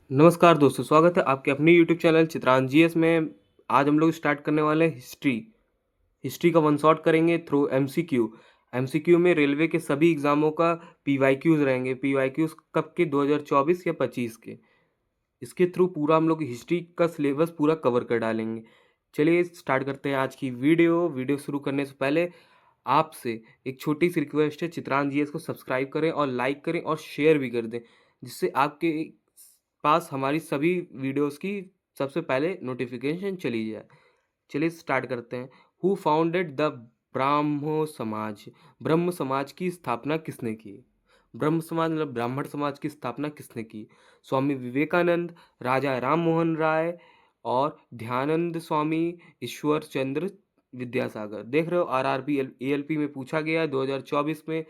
नमस्कार दोस्तों, स्वागत है आपके अपने यूट्यूब चैनल चित्रांश जीएस में। आज हम लोग स्टार्ट करने वाले हैं हिस्ट्री का वन शॉट करेंगे थ्रू एमसीक्यू। एमसीक्यू में रेलवे के सभी एग्जामों का पीवाईक्यूज रहेंगे। पीवाईक्यूज कब के? 2024 या 25 के। इसके थ्रू पूरा हम लोग हिस्ट्री का सिलेबस पूरा कवर कर डालेंगे। चलिए स्टार्ट करते हैं आज की वीडियो शुरू करने से पहले आपसे एक छोटी सी रिक्वेस्ट है, चित्रांश जीएस को सब्सक्राइब करें और लाइक करें और शेयर भी कर दें, जिससे आपके पास हमारी सभी वीडियोस की सबसे पहले नोटिफिकेशन चली जाए। चलिए स्टार्ट करते हैं। हु फाउंडेड द ब्राह्मो समाज? ब्रह्म समाज की स्थापना किसने की? ब्रह्म समाज मतलब ब्राह्मण समाज की स्थापना किसने की? स्वामी विवेकानंद, राजा राम मोहन राय और ध्यानंद स्वामी, ईश्वर चंद्र विद्यासागर। देख रहे हो आरआरबी एएलपी में पूछा गया है 2024 में।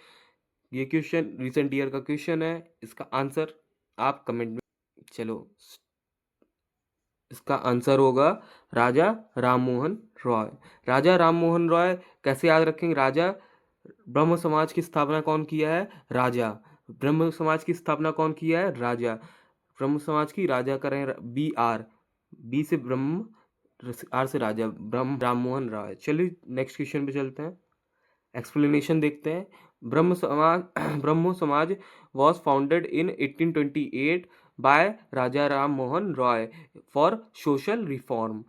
ये क्वेश्चन रिसेंट ईयर का क्वेश्चन है। इसका आंसर आप कमेंट में। चलो, इसका आंसर होगा राजा राममोहन रॉय। राजा राममोहन रॉय कैसे याद रखेंगे? राजा ब्रह्म समाज की स्थापना कौन किया है? राजा। ब्रह्म समाज की स्थापना कौन किया है? राजा। ब्रह्म समाज की राजा करें बी आर, बी से ब्रह्म, आर से राजा, ब्रह्म राममोहन रॉय। चलिए नेक्स्ट क्वेश्चन पे चलते हैं, एक्सप्लेनेशन देखते हैं। ब्रह्म Samaj Brahmo Samaj was founded in 1828 by Raja Ram Mohan Roy for social reform.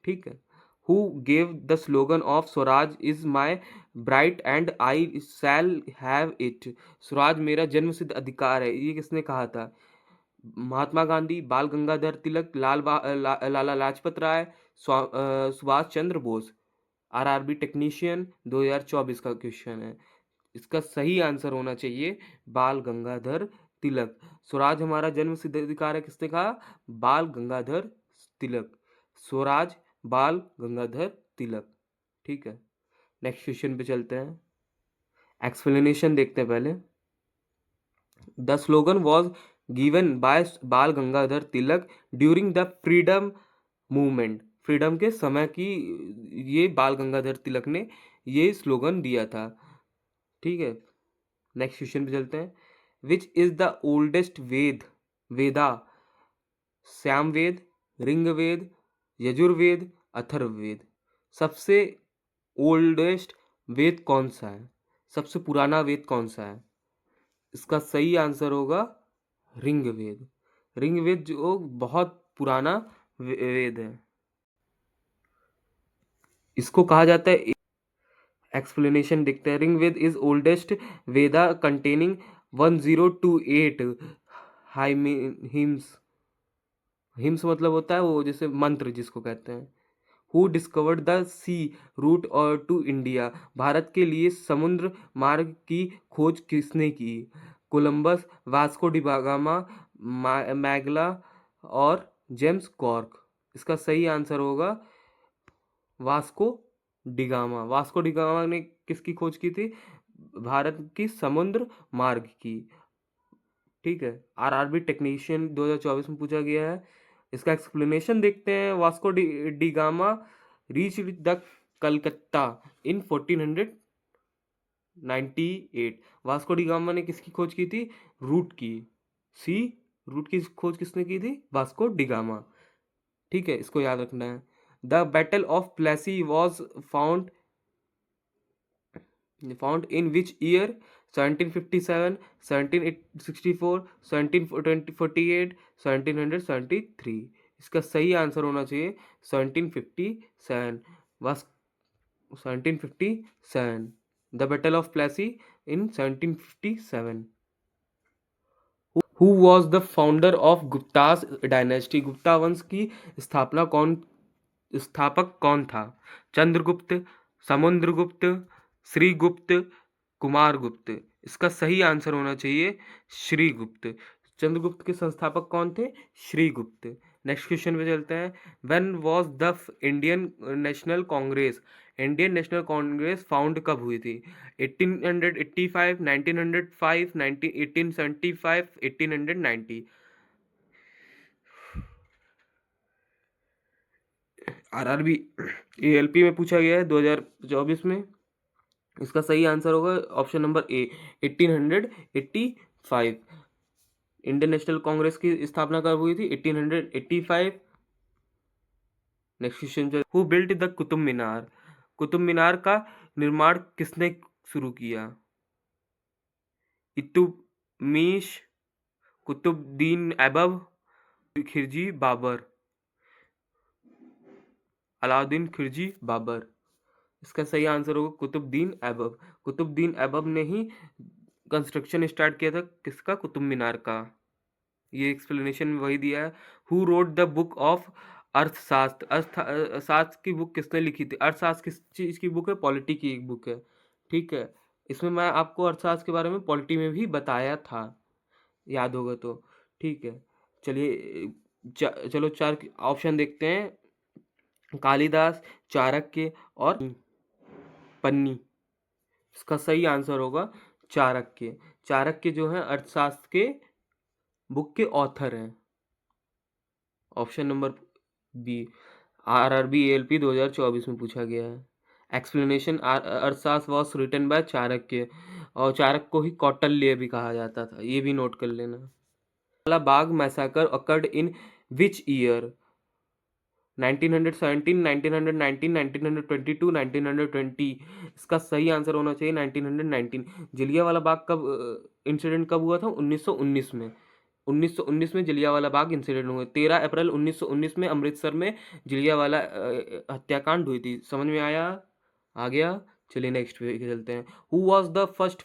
ठीक है। Who gave the slogan of Swaraj is my bright and I shall have it? Swaraj मेरा जन्म सिद्ध अधिकार है, ये किसने कहा था? महात्मा गांधी, बाल गंगाधर तिलक, लाला लाजपत राय, सुभाष चंद्र बोस। आरआरबी टेक्नीशियन 2024 का क्वेश्चन है। इसका सही आंसर होना चाहिए बाल गंगाधर तिलक। स्वराज हमारा जन्म सिद्ध अधिकार है, किसने कहा? बाल गंगाधर तिलक। स्वराज बाल गंगाधर तिलक। ठीक है, नेक्स्ट क्वेश्चन पे चलते हैं, एक्सप्लेनेशन देखते हैं पहले। The slogan was given by Bal Gangadhar Tilak during the freedom movement. Freedom के समय की ये बाल गंगाधर तिलक ने ये स्लोगन दिया था। ठीक है, नेक्स्ट क्वेश्चन पे चलते हैं। विच इज द ओल्डेस्ट वेदा? सामवेद, ऋग्वेद, यजुर्वेद, अथर्ववेद। सबसे ओल्डेस्ट वेद कौन सा है? सबसे पुराना वेद कौन सा है? इसका सही आंसर होगा ऋग्वेद। ऋग्वेद जो बहुत पुराना वेद है, इसको कहा जाता है। एक्सप्लेनेशन देखते हैं। Rigveda is oldest Veda containing 1028 hymns. Hymns मतलब होता है वो जैसे मंत्र जिसको कहते हैं। Who discovered the sea route और टू इंडिया? भारत के लिए समुद्र मार्ग की खोज किसने की? कोलंबस, वास्को डिगामा, मैगला और जेम्स कॉर्क। इसका सही आंसर होगा वास्को डिगामा। वास्को डिगामा ने किसकी खोज की थी? भारत की समुद्र मार्ग की। ठीक है, आरआरबी टेक्नीशियन 2024 में पूछा गया है। इसका एक्सप्लेनेशन देखते हैं। Vasco da Gama reach the Calcutta in 1498। Vasco da Gama ने किसकी खोज की थी? रूट की। सी रूट की खोज किसने की थी? Vasco da Gama. ठीक है, इसको याद रखना है। The battle of Plassey was found in which year? 1757, 1764, 1748, 1773। इसका सही आंसर होना चाहिए 1757। बस 1757, the battle of Plassey in 1757। Who was the founder of Guptas dynasty? Gupta वंश की स्थापक कौन था? चंद्रगुप्त, समुद्रगुप्त, श्रीगुप्त, कुमारगुप्त। इसका सही आंसर होना चाहिए श्रीगुप्त। चंद्रगुप्त के संस्थापक कौन थे? श्रीगुप्त। नेक्स्ट क्वेश्चन पे चलते हैं। When was the Indian national Congress? Indian national Congress found कब हुई थी? 1885, 1905, 1875, 1890। आरआरबी एएलपी में पूछा गया है 2024 में। इसका सही आंसर होगा option number A, 1885। Indian national Congress की स्थापना कब हुई थी? 1885। Next question, who built the Qutub Minar? Qutub Minar का निर्माण किसने शुरू किया? इल्तुतमिश, कुतुबुद्दीन ऐबक, खिलजी, बाबर। अलाउद्दीन खिलजी, बाबर। इसका सही आंसर होगा कुतुबुद्दीन ऐबक। कुतुबुद्दीन ऐबक ने ही कंस्ट्रक्शन स्टार्ट किया था किसका? कुतुब मीनार का। ये एक्सप्लेनेशन वही दिया है। Who wrote the book of अर्थशास्त्र? अर्थशास्त्र की बुक किसने लिखी थी? अर्थशास्त्र किस चीज की बुक है? पॉलिटी की एक बुक है। ठीक है, इसमें मैं आपको अर्थशास्त्र के बारे में पॉलिटी में भी बताया था, याद होगा तो। ठीक है, चलिए चलो 4 ऑप्शन देखते हैं। कालिदास, चाणक्य और पन्नी। इसका सही आंसर होगा चाणक्य। चाणक्य जो है अर्थशास्त्र के बुक के ऑथर हैं। Option number B. RRB ALP 2024 में पूछा गया है। एक्सप्लेनेशन, अर्थशास्त्र वॉज रिटन बाय चाणक्य, और चाणक्य को ही कौटिल्य भी कहा जाता था, ये भी नोट कर लेना। वाला बाग मैसाकर अकर्ड इन विच ईयर? 1917, 1919, 1922, 1920। इसका सही आंसर होना चाहिए 1919। जलियांवाला बाग कब इंसिडेंट कब हुआ था? 1919 में। 1919 में जलियांवाला बाग इंसिडेंट हुआ। 13 अप्रैल 1919 में अमृतसर में जलियांवाला हत्याकांड हुई थी। समझ में आया? आ गया? चलिए नेक्स्ट पे चलते हैं। Who was the first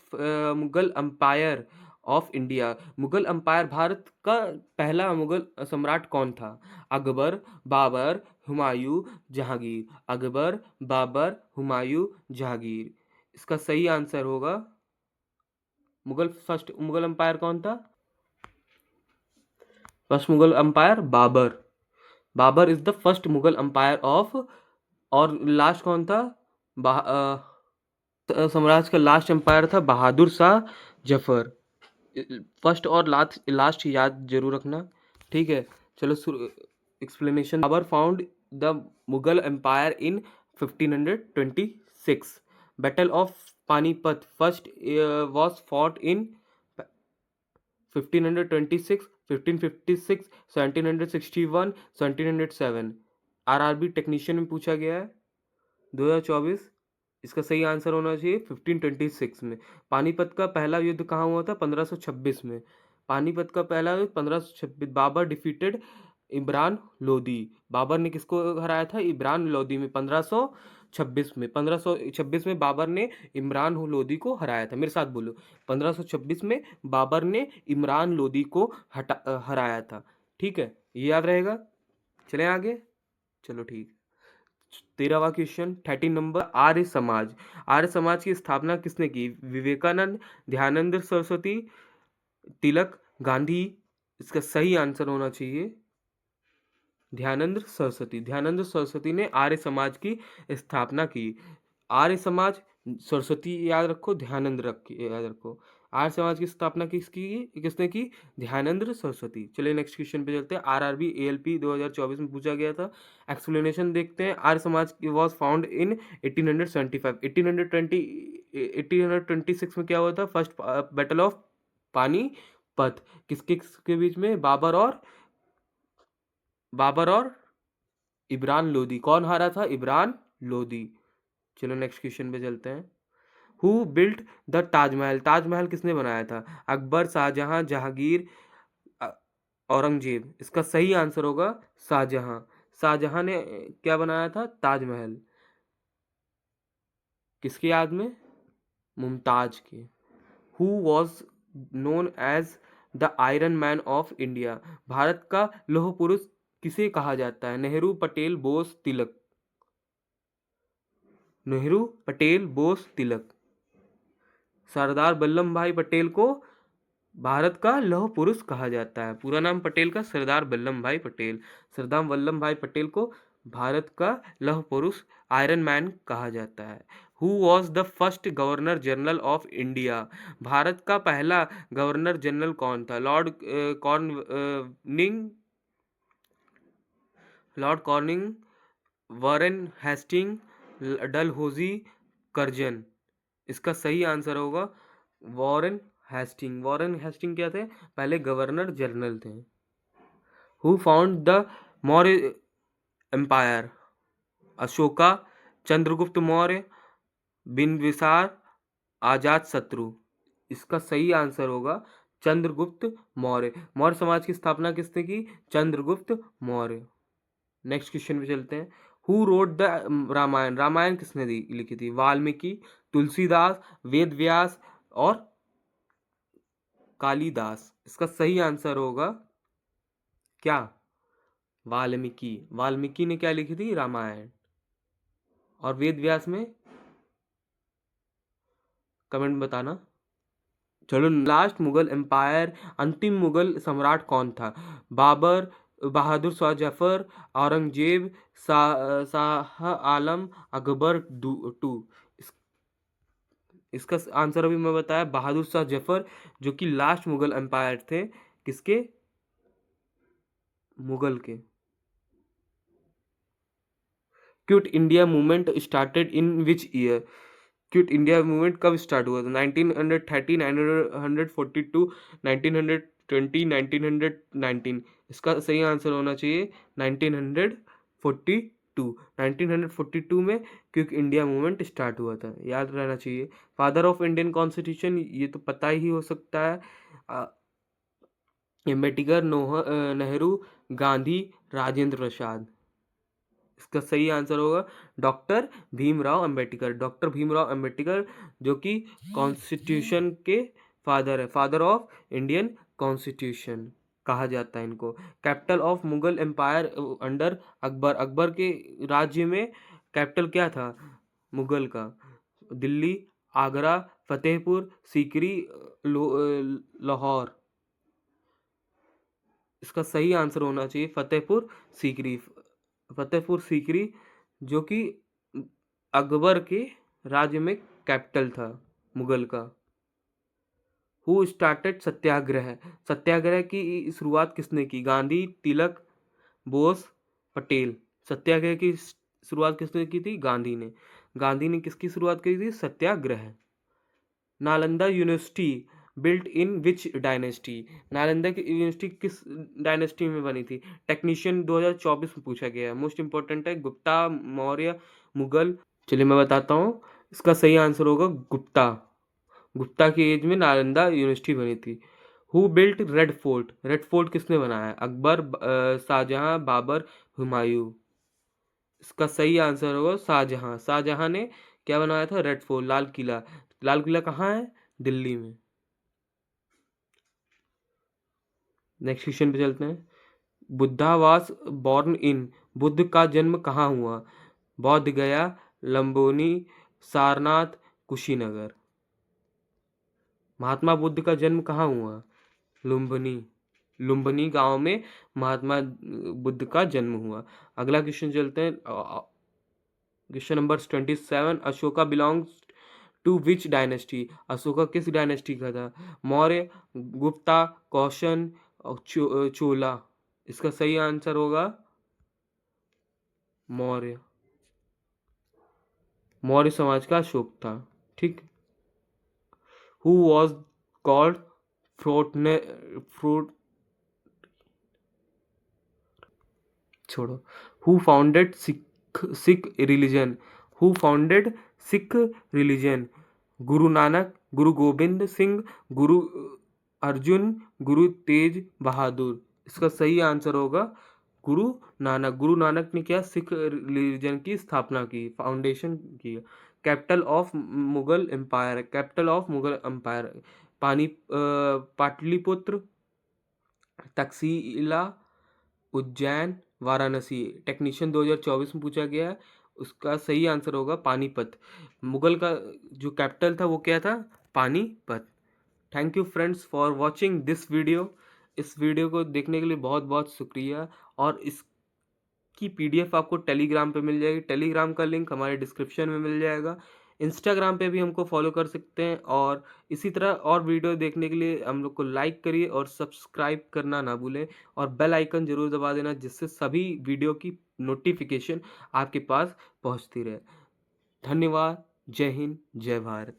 Mughal empire of India? Mughal umpire, Bharat का पहला मुगल सम्राट कौन था? अकबर, बाबर, हुमायूं, जहांगीर। अकबर, बाबर, हुमायूं, जहांगीर। इसका सही आंसर होगा फर्स्ट मुगल अंपायर कौन था? First Mughal empire Babur. Babur is the first Mughal empire of. और लास्ट कौन था? साम्राज्य का लास्ट एम्पायर था बहादुर शाह जफर। फर्स्ट और लास्ट याद जरूर रखना। ठीक है, चलो explanation. Babur found the Mughal empire in 1526। Battle of Panipat first was fought in 1526, 1556, 1761, 1707। RRB technician में पूछा गया है 2024। इसका सही आंसर होना चाहिए 1526 में। पानीपत का पहला युद्ध कहाँ हुआ था? 1526 में। पानीपत का पहला युद्ध 1526। बाबर डिफीटेड इमरान लोदी। बाबर ने किसको हराया था? इमरान लोदी में 1526 में। 1526 में बाबर ने इमरान लोदी को हराया था। मेरे साथ बोलो, 1526 में बाबर ने इमरान लोदी को हराया था। ठीक है, ये याद रहेगा। चलें आगे। चलो ठीक। 13वां क्वेश्चन, 13 नंबर। आर्य समाज। आर्य समाज की स्थापना किसने की? विवेकानंद, ध्यानंद सरस्वती, तिलक, गांधी। इसका सही आंसर होना चाहिए ध्यानंद सरस्वती। ध्यानंद सरस्वती ने आर्य समाज की स्थापना की। आर्य समाज, सरस्वती याद रखो, ध्यानंद याद रखो। आर्य समाज की स्थापना किसने की? ध्यानंद सरस्वती। चलिए नेक्स्ट क्वेश्चन पे चलते हैं। आरआरबी एएलपी 2024 में पूछा गया था। एक्सप्लेनेशन देखते हैं। आर्य समाज वॉज फाउंड इन 1875। 1826 में क्या हुआ था? First battle of Panipat. किसके बीच में? बाबर और इमरान लोदी। कौन हारा था? इमरान लोदी। चलो नेक्स्ट क्वेश्चन पे चलते हैं। Who built the Taj Mahal? Taj Mahal किसने बनाया था? अकबर, शाहजहां, जहांगीर, औरंगजेब। इसका सही आंसर होगा शाहजहां। शाहजहां ने क्या बनाया था? ताजमहल। किसकी याद में? मुमताज के। Who was known as the iron man of India? Bharat का लौह पुरुष किसे कहा जाता है? नेहरू, पटेल, बोस, तिलक। नेहरू, पटेल, बोस, तिलक। सरदार वल्लभ भाई पटेल को भारत का लौह पुरुष कहा जाता है। पूरा नाम पटेल का सरदार वल्लभ भाई पटेल। सरदार वल्लभ भाई पटेल को भारत का लौह पुरुष, आयरन मैन कहा जाता है। Who was the first governor general of India? Bharat का पहला गवर्नर जनरल कौन था? Lord Corning, Warren Hasting, Dalhousie, Curzon. इसका सही आंसर होगा वॉरेन हेस्टिंग। वॉरेन हेस्टिंग क्या थे? पहले गवर्नर जनरल थे। Who found the Maurya empire? Ashoka, Chandragupta Maurya, Bimbisara, Ajatashatru. इसका सही आंसर होगा चंद्रगुप्त मौर्य। मौर्य समाज की स्थापना किसने की? चंद्रगुप्त मौर्य। नेक्स्ट क्वेश्चन पे चलते हैं। Who wrote the Ramayana? Ramayana किसने लिखी थी? वाल्मीकि, तुलसीदास, वेद व्यास और कालिदास। इसका सही आंसर होगा क्या? वाल्मीकि। वाल्मीकि ने क्या लिखी थी? रामायण। और वेद व्यास में कमेंट बताना। चलो, लास्ट मुगल एम्पायर, अंतिम मुगल सम्राट कौन था? बाबर, बहादुर शाह जफर, औरंगजेब, शाह आलम, अकबर टू। इसका आंसर अभी मैं बताया, बहादुर शाह जफर, जो कि लास्ट मुगल एम्पायर थे। किसके? मुगल के। Quit India movement started in which year? Quit India movement कब स्टार्ट हुआ था? 1930, 1942, 1920, 1919। इसका सही आंसर होना चाहिए 1942। 1942 में क्विट इंडिया मूवमेंट स्टार्ट हुआ था, याद रहना चाहिए। फादर ऑफ इंडियन कॉन्स्टिट्यूशन, ये तो पता ही हो सकता है। अम्बेडकर, नेहरू, गांधी, राजेंद्र प्रसाद। इसका सही आंसर होगा डॉक्टर भीमराव अंबेडकर। डॉक्टर भीमराव अंबेडकर, जो कि कॉन्स्टिट्यूशन के फादर है, फादर ऑफ इंडियन कॉन्स्टिट्यूशन कहा जाता है इनको। Capital of Mughal empire under Akbar? Akbar के राज्य में कैपिटल क्या था मुगल का? दिल्ली, आगरा, फतेहपुर सीकरी, लाहौर। इसका सही आंसर होना चाहिए फतेहपुर सीकरी। फतेहपुर सीकरी, जो कि अकबर के राज्य में कैपिटल था मुगल का। हु स्टार्टेड सत्याग्रह? सत्याग्रह की शुरुआत किसने की? गांधी, तिलक, बोस, पटेल। सत्याग्रह की शुरुआत किसने की थी? गांधी ने। गांधी ने किसकी शुरुआत की थी? Satyagraha. Nalanda university built in which dynasty? Nalanda की यूनिवर्सिटी किस डायनेस्टी में बनी थी? टेक्नीशियन 2024 में पूछा गया है, मोस्ट इंपॉर्टेंट है। गुप्ता, मौर्य, मुगल। चलिए मैं बताता हूँ, इसका सही आंसर होगा गुप्ता। गुप्ता की एज में नालंदा यूनिवर्सिटी बनी थी। Who built red fort? Red fort किसने बनाया? अकबर, शाहजहां, बाबर, हुमायूं। इसका सही आंसर होगा शाहजहां। शाहजहां ने क्या बनाया था? Red fort, Lal Qila. लाल किला कहाँ है? दिल्ली में। नेक्स्ट क्वेश्चन पे चलते हैं। बुद्धा वास बॉर्न इन? बुद्ध का जन्म कहाँ हुआ? बौद्ध गया, लंबोनी, सारनाथ, कुशीनगर। महात्मा बुद्ध का जन्म कहाँ हुआ? लुम्बिनी। लुम्बिनी गांव में महात्मा बुद्ध का जन्म हुआ। अगला क्वेश्चन चलते हैं। Question number 27। Ashoka belongs to which dynasty? Ashoka किस डायनेस्टी का था? मौर्य, गुप्ता, कौशन और चोला। इसका सही आंसर होगा मौर्य। मौर्य समाज का अशोक था। ठीक। हु वॉज कॉल्ड फ्रूट छोड़ो। Who founded Sikh religion? Who founded Sikh religion? Guru Nanak, गुरु गोविंद सिंह, गुरु अर्जुन, गुरु तेज बहादुर। इसका सही आंसर होगा गुरु नानक। गुरु नानक ने क्या? सिख रिलीजन की स्थापना की, फाउंडेशन की। Capital of Mughal empire? Capital of Mughal empire Pataliputra, Taxila, Ujjain, Varanasi. Technician 2024 में पूछा गया है। उसका सही आंसर होगा पानीपत। मुगल का जो कैपिटल था वो क्या था? Panipat. Thank you friends for watching this video. इस वीडियो को देखने के लिए बहुत बहुत शुक्रिया। और इसकी पीडीएफ आपको टेलीग्राम पे मिल जाएगी। टेलीग्राम का लिंक हमारे डिस्क्रिप्शन में मिल जाएगा। इंस्टाग्राम पे भी हमको फॉलो कर सकते हैं। और इसी तरह और वीडियो देखने के लिए हम लोग को लाइक करिए और सब्सक्राइब करना ना भूलें। और बेल आइकन ज़रूर दबा देना, जिससे सभी वीडियो की नोटिफिकेशन आपके पास पहुंचती रहे। धन्यवाद। जय हिंद, जय भारत।